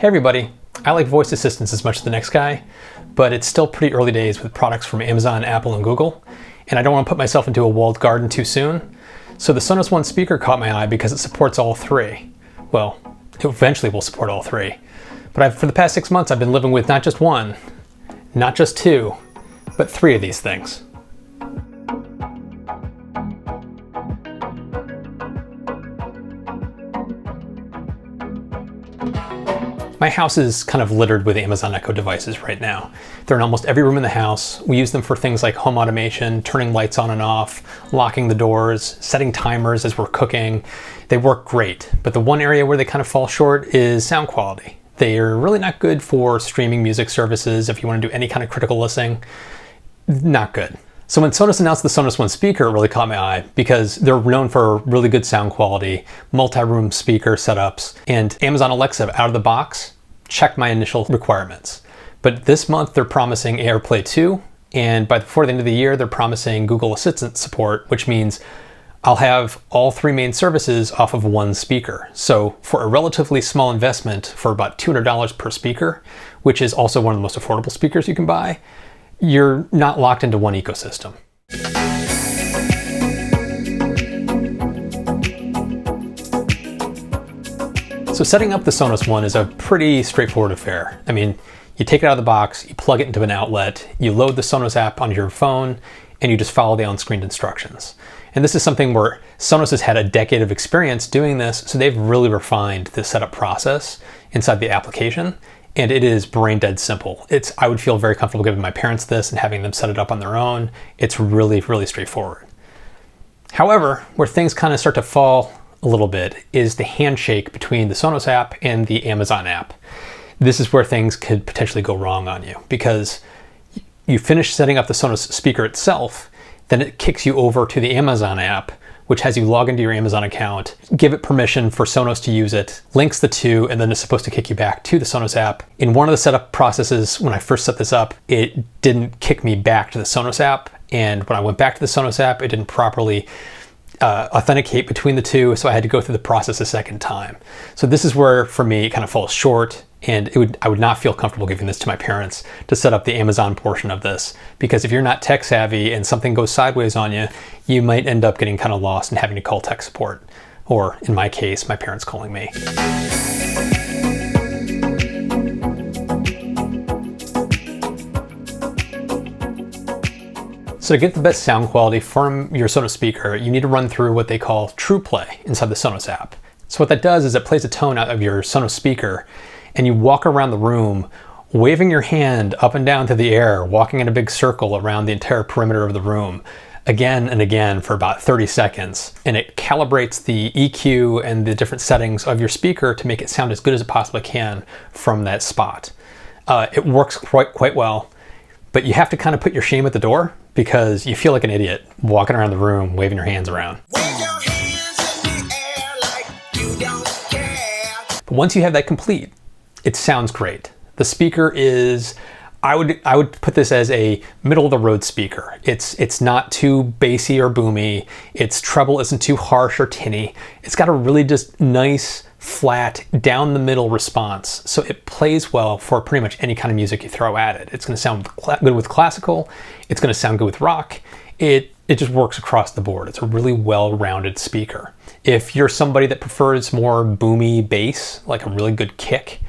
Hey everybody, I like voice assistants as much as the next guy, but it's still pretty early days with products from Amazon, Apple, and Google, and I don't want to put myself into a walled garden too soon. So the Sonos One speaker caught my eye because it supports all three. Well, it eventually will support all three. But for the past 6 months, I've been living with not just one, not just two, but three of these things. My house is kind of littered with Amazon Echo devices right now. They're in almost every room in the house. We use them for things like home automation, turning lights on and off, locking the doors, setting timers as we're cooking. They work great, but the one area where they kind of fall short is sound quality. They are really not good for streaming music services if you want to do any kind of critical listening. Not good. So when Sonos announced the Sonos One speaker, it really caught my eye because they're known for really good sound quality, multi-room speaker setups, and Amazon Alexa out of the box checked my initial requirements. But this month they're promising AirPlay 2, and before the end of the year they're promising Google Assistant support, which means I'll have all three main services off of one speaker. So for a relatively small investment, for about $200 per speaker, which is also one of the most affordable speakers you can buy, you're not locked into one ecosystem. So setting up the Sonos One is a pretty straightforward affair. I mean, you take it out of the box, you plug it into an outlet, you load the Sonos app on your phone, and you just follow the on-screen instructions. And this is something where Sonos has had a decade of experience doing this, so they've really refined the setup process inside the application. And it is brain dead simple. I would feel very comfortable giving my parents this and having them set it up on their own. It's really, really straightforward. However, where things kind of start to fall a little bit is the handshake between the Sonos app and the Amazon app. This is where things could potentially go wrong on you because you finish setting up the Sonos speaker itself, then it kicks you over to the Amazon app, which has you log into your Amazon account, give it permission for Sonos to use it, links the two, and then it's supposed to kick you back to the Sonos app. In one of the setup processes, when I first set this up, it didn't kick me back to the Sonos app. And when I went back to the Sonos app, it didn't properly authenticate between the two, so I had to go through the process a second time. So this is where, for me, it kind of falls short, and I would not feel comfortable giving this to my parents to set up the Amazon portion of this, because if you're not tech savvy and something goes sideways on you, you might end up getting kind of lost and having to call tech support, or in my case, my parents calling me. So to get the best sound quality from your Sonos speaker, you need to run through what they call True Play inside the Sonos app. So what that does is it plays a tone out of your Sonos speaker, and you walk around the room waving your hand up and down through the air, walking in a big circle around the entire perimeter of the room, again and again for about 30 seconds. And it calibrates the EQ and the different settings of your speaker to make it sound as good as it possibly can from that spot. It works quite well, but you have to kind of put your shame at the door because you feel like an idiot walking around the room waving your hands around. Wave your hands in the air like you don't care. But once you have that complete, it sounds great. The speaker is, I would put this as a middle of the road speaker. It's not too bassy or boomy. Its treble isn't too harsh or tinny. It's got a really just nice, flat, down the middle response. So it plays well for pretty much any kind of music you throw at it. It's gonna sound good with classical. It's gonna sound good with rock. It just works across the board. It's a really well-rounded speaker. If you're somebody that prefers more boomy bass, like a really good kick,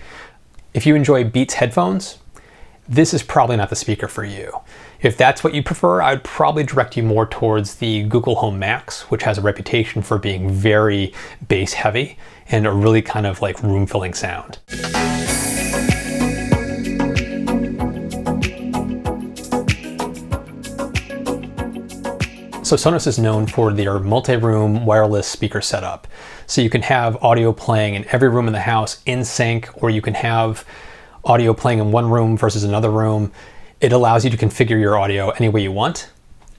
if you enjoy Beats headphones, this is probably not the speaker for you. If that's what you prefer, I would probably direct you more towards the Google Home Max, which has a reputation for being very bass heavy and a really kind of like room-filling sound. So Sonos is known for their multi-room wireless speaker setup. So you can have audio playing in every room in the house in sync, or you can have audio playing in one room versus another room. It allows you to configure your audio any way you want,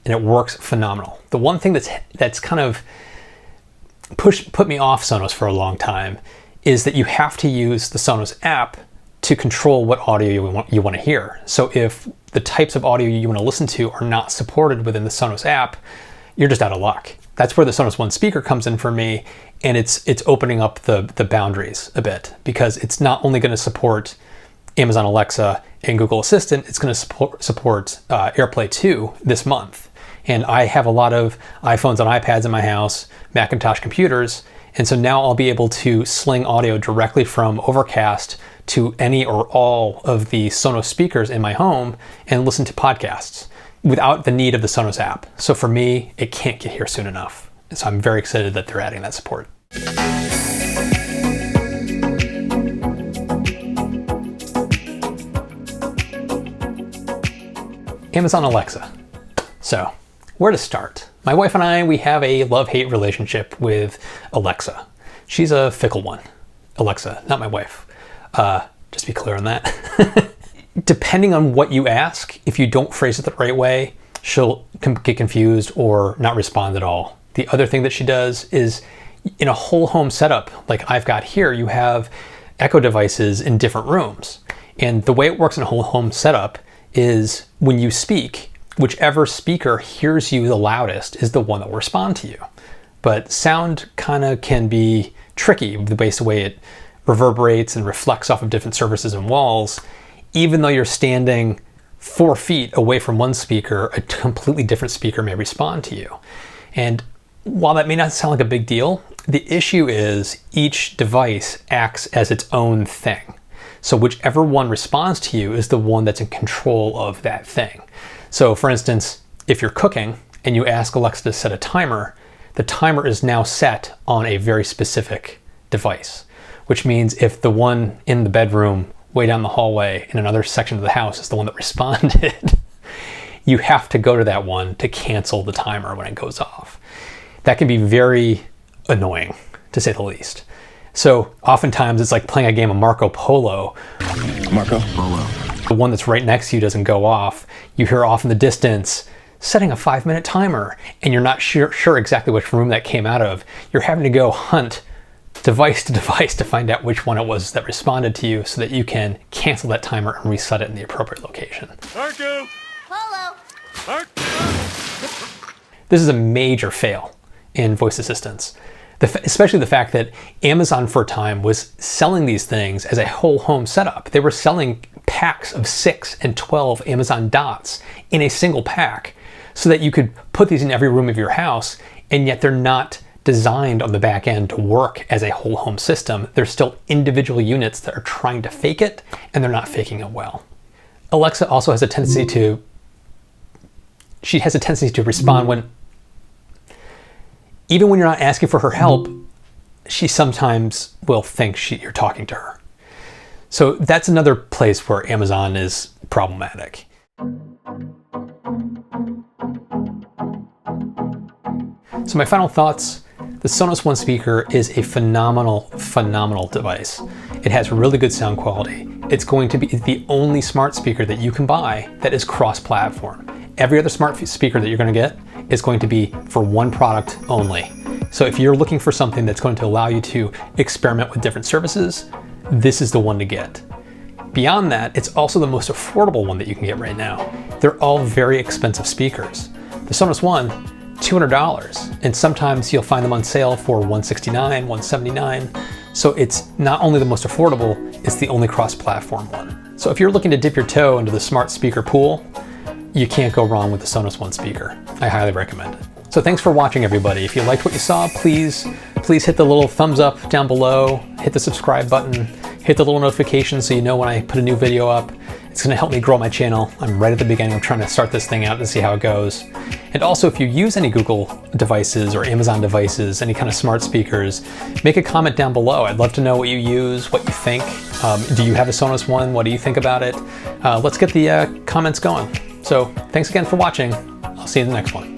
and it works phenomenal. The one thing that's kind of put me off Sonos for a long time is that you have to use the Sonos app to control what audio you want to hear. So if the types of audio you want to listen to are not supported within the Sonos app, you're just out of luck. That's where the Sonos One speaker comes in for me, and it's opening up the boundaries a bit, because it's not only going to support Amazon Alexa and Google Assistant, it's going to support AirPlay 2 this month. And I have a lot of iPhones and iPads in my house, Macintosh computers, and so now I'll be able to sling audio directly from Overcast to any or all of the Sonos speakers in my home and listen to podcasts without the need of the Sonos app. So for me, it can't get here soon enough. So I'm very excited that they're adding that support. Amazon Alexa. So, where to start? My wife and I, we have a love-hate relationship with Alexa. She's a fickle one. Alexa, not my wife. Just be clear on that. Depending on what you ask, if you don't phrase it the right way, she'll get confused or not respond at all. The other thing that she does is, in a whole home setup like I've got here, you have Echo devices in different rooms. And the way it works in a whole home setup is when you speak, whichever speaker hears you the loudest is the one that will respond to you. But sound kind of can be tricky based on the way it reverberates and reflects off of different surfaces and walls. Even though you're standing 4 feet away from one speaker, a completely different speaker may respond to you. And while that may not sound like a big deal, the issue is each device acts as its own thing. So whichever one responds to you is the one that's in control of that thing. So for instance, if you're cooking and you ask Alexa to set a timer, the timer is now set on a very specific device, which means if the one in the bedroom way down the hallway in another section of the house is the one that responded, you have to go to that one to cancel the timer when it goes off. That can be very annoying, to say the least. So oftentimes it's like playing a game of Marco Polo. Marco Polo. The one that's right next to you doesn't go off. You hear off in the distance, setting a 5-minute timer, and you're not sure exactly which room that came out of. You're having to go hunt device to device to find out which one it was that responded to you so that you can cancel that timer and reset it in the appropriate location. Marco! Polo! Marco! This is a major fail in voice assistants. Especially the fact that Amazon for a time was selling these things as a whole home setup. They were selling packs of 6 and 12 Amazon Dots in a single pack so that you could put these in every room of your house, and yet they're not designed on the back end to work as a whole home system. They're still individual units that are trying to fake it, and they're not faking it well. Alexa also has a tendency to respond when, even when you're not asking for her help, she sometimes will think you're talking to her. So that's another place where Amazon is problematic. So my final thoughts, the Sonos One speaker is a phenomenal device. It has really good sound quality. It's going to be the only smart speaker that you can buy that is cross-platform. Every other smart speaker that you're going to get is going to be for one product only. So if you're looking for something that's going to allow you to experiment with different services, this is the one to get. Beyond that, it's also the most affordable one that you can get right now. They're all very expensive speakers. The Sonos One, $200, and sometimes you'll find them on sale for $169, $179. So it's not only the most affordable, it's the only cross-platform one. So if you're looking to dip your toe into the smart speaker pool, you can't go wrong with the Sonos One speaker. I highly recommend it. So thanks for watching, everybody. If you liked what you saw, please hit the little thumbs up down below, hit the subscribe button, hit the little notification so you know when I put a new video up. It's gonna help me grow my channel. I'm right at the beginning. I'm trying to start this thing out to see how it goes. And also, if you use any Google devices or Amazon devices, any kind of smart speakers, make a comment down below. I'd love to know what you use, what you think. Do you have a Sonos One? What do you think about it? Let's get the comments going. So thanks again for watching. I'll see you in the next one.